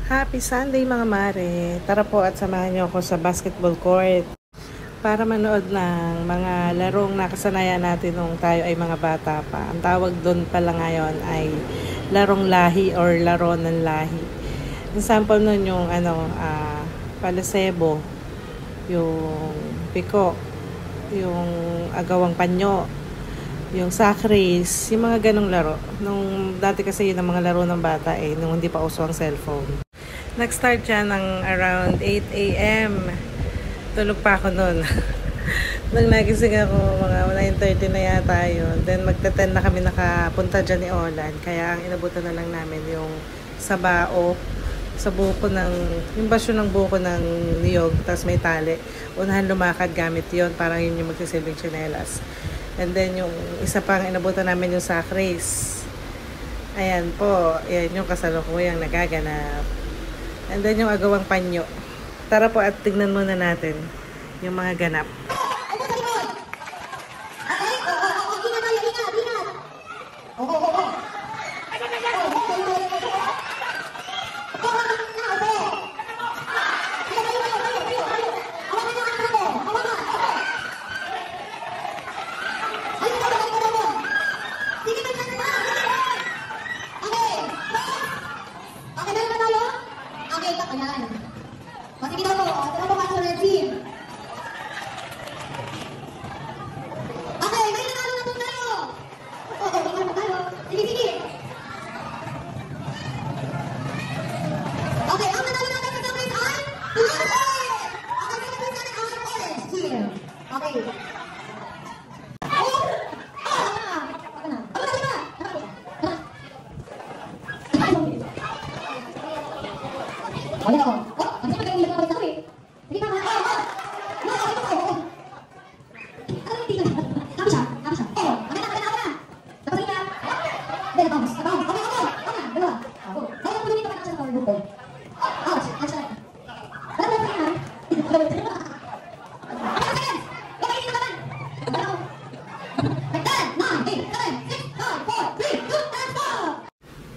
Happy Sunday mga mare! Tara po at samahan niyo ako sa basketball court para manood ng mga larong nakasanayan natin nung tayo ay mga bata pa. Ang tawag doon pala ngayon ay larong lahi or laro ng lahi. Ang sample nun yung palasebo, yung piko, yung agawang panyo, yung sack race, yung mga ganong laro. Nung dati kasi yun ang mga laro ng bata nung hindi pa uso ang cellphone. Nag-start siya ng around 8 a.m. Tulog pa ako noon. Nung nagising ako, mga 9:30 na yata yun. Then magta-10 na kami nakapunta dyan ni Olan. Kaya ang inabutan na lang namin yung sabao sa buko ng, yung basyo ng buko ng niyog, tapos may tali. Unahan lumakad gamit yon, parang yun yung magsisilbing tsinelas. And then yung isa pang inabutan namin yung sack race. Ayan po, yan yung kasalukuyang nagaganap. And then yung agawang panyo. Tara po at tignan muna natin yung mga ganap.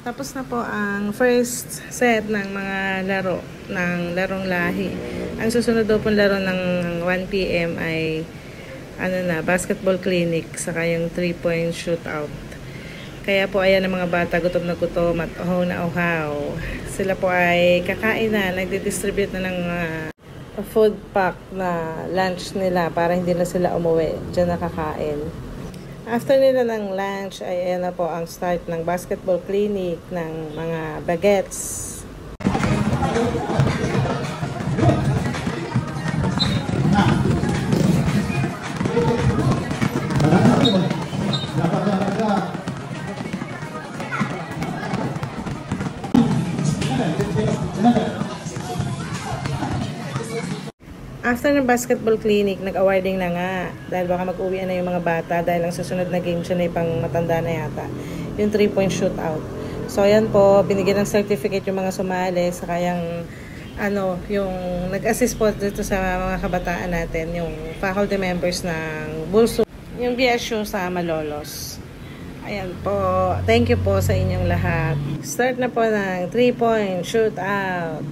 Tapos na po ang first set ng mga laro ng larong lahi. Ang susunod daw pong laro ng 1 p.m. ay basketball clinic saka yung 3-point shootout. Kaya po ayan ang mga bata, gutom na gutom at uhaw na uhaw. Sila po ay kakain na, nagdi-distribute na ng food pack na lunch nila para hindi na sila umuwi. Diyan nakakain. After nila ng lunch ay ayan na po ang start ng basketball clinic ng mga bagets. After ng basketball clinic, nag-awarding na nga dahil baka mag-uwi na yung mga bata dahil ang susunod na game siya na pang matanda na yata, yung 3-point shootout. So ayan po, binigyan ng certificate yung mga sumali sa kayang yung nag-assist po dito sa mga kabataan natin, yung faculty members ng Bulso, yung BSU sa Malolos. Ayan po, thank you po sa inyong lahat. Start na po ng 3-point shootout.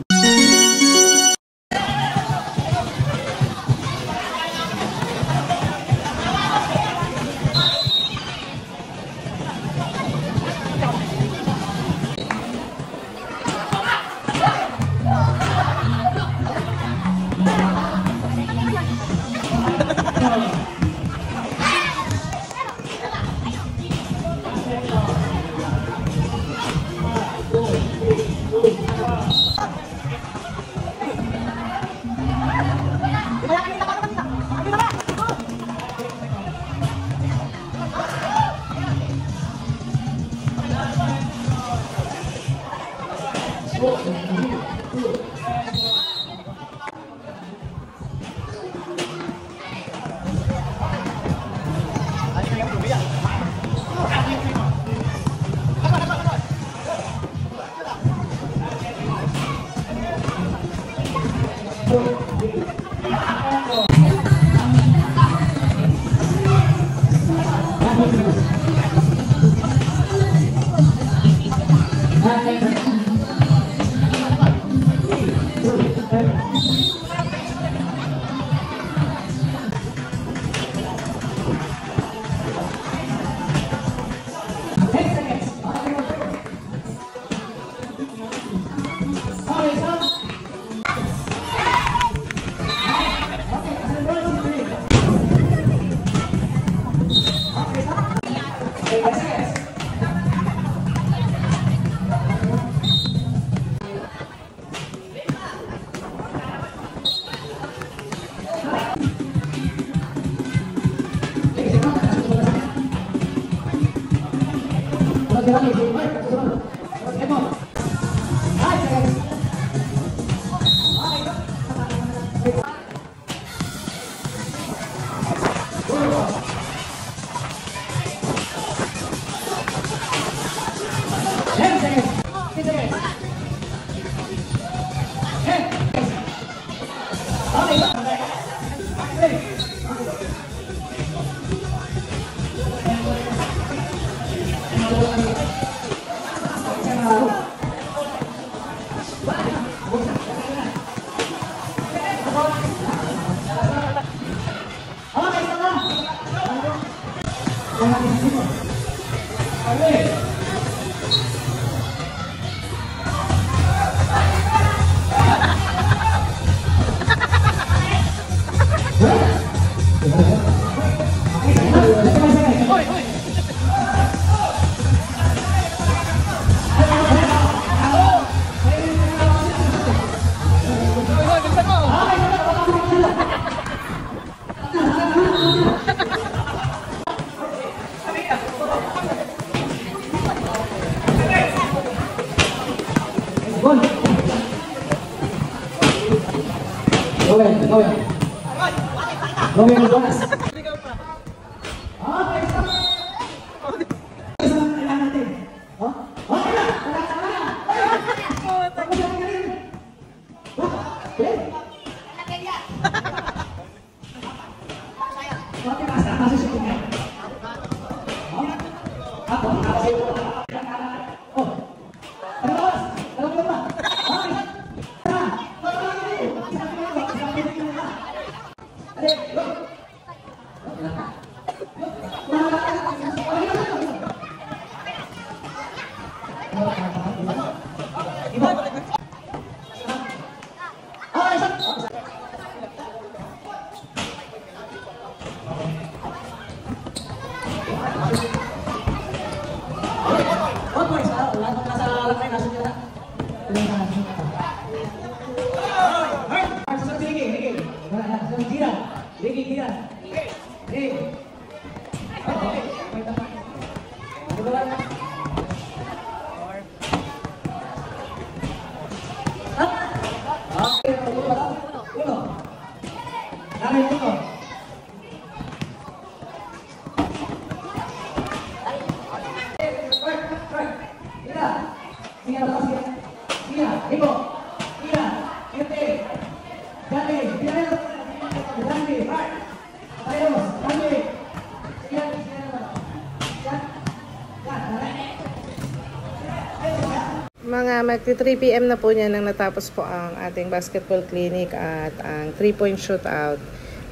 Mga magti 3 PM na po niya nang natapos po ang ating basketball clinic at ang 3-point shootout.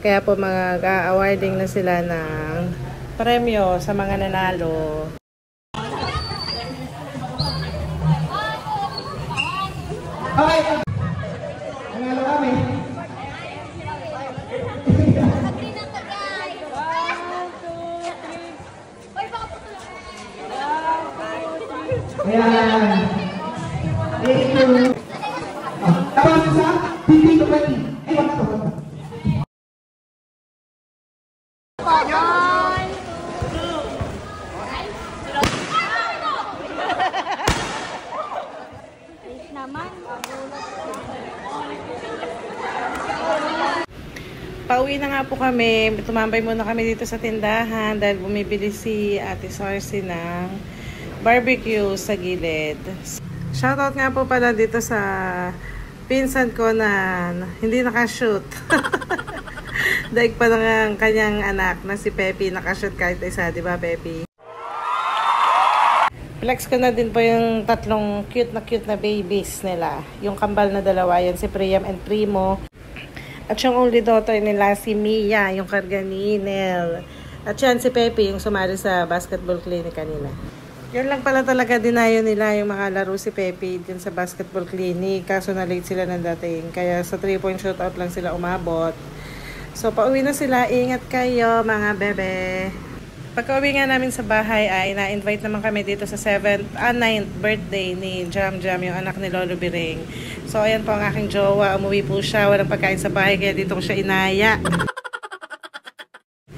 Kaya po mag-awarding na sila ng premyo sa mga nanalo. Okay. Nanalo kami. Ayan. Thank you. Tapos sa hindi ko pwede. Ay, wala to. Pauwi na nga po kami. Tumambay muna kami dito sa tindahan dahil bumibili si Ate Sarcy ng barbecue sa gilid. Shoutout nga po pala dito sa pinsan ko na hindi nakashoot. Daig pa lang ang kanyang anak na si Pepe nakashoot kahit isa, di ba Pepe? Flex ko na din po yung tatlong cute na babies nila. Yung kambal na dalawa, yan si Priam and Primo. At yung only daughter nila, si Mia, yung karganinel. At yan si Pepe, yung sumali sa basketball clinic kanina. Yun lang pala talaga dinayo nila yung mga laro si Pepe din sa basketball clinic. Kaso na late sila ng dating. Kaya sa 3-point shootout lang sila umabot. So pauwi na sila. Ingat kayo mga bebe. Pagka-uwi nga namin sa bahay ay na-invite naman kami dito sa 9th birthday ni Jam Jam, yung anak ni Lolo Biring. So ayan po ang aking jowa. Umuwi po siya. Walang pagkain sa bahay kaya dito ko siya inaya.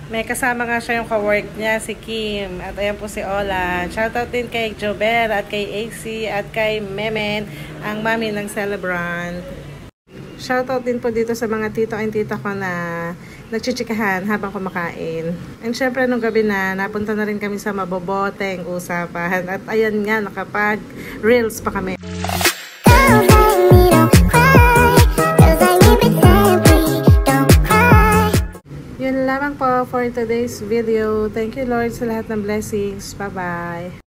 May kasama nga siya yung ka-work niya, si Kim. At ayan po si Olan. Shoutout din kay Jobel at kay AC at kay Memen, ang mami ng celebrant. Shoutout din po dito sa mga tito and tita ko na nagchichikahan habang kumakain. And syempre nung gabi na, napunta na rin kami sa maboboteng usapan. At ayan nga, nakapag-reels pa kami. Yun lamang po for today's video. Thank you Lord sa lahat ng blessings. Bye-bye.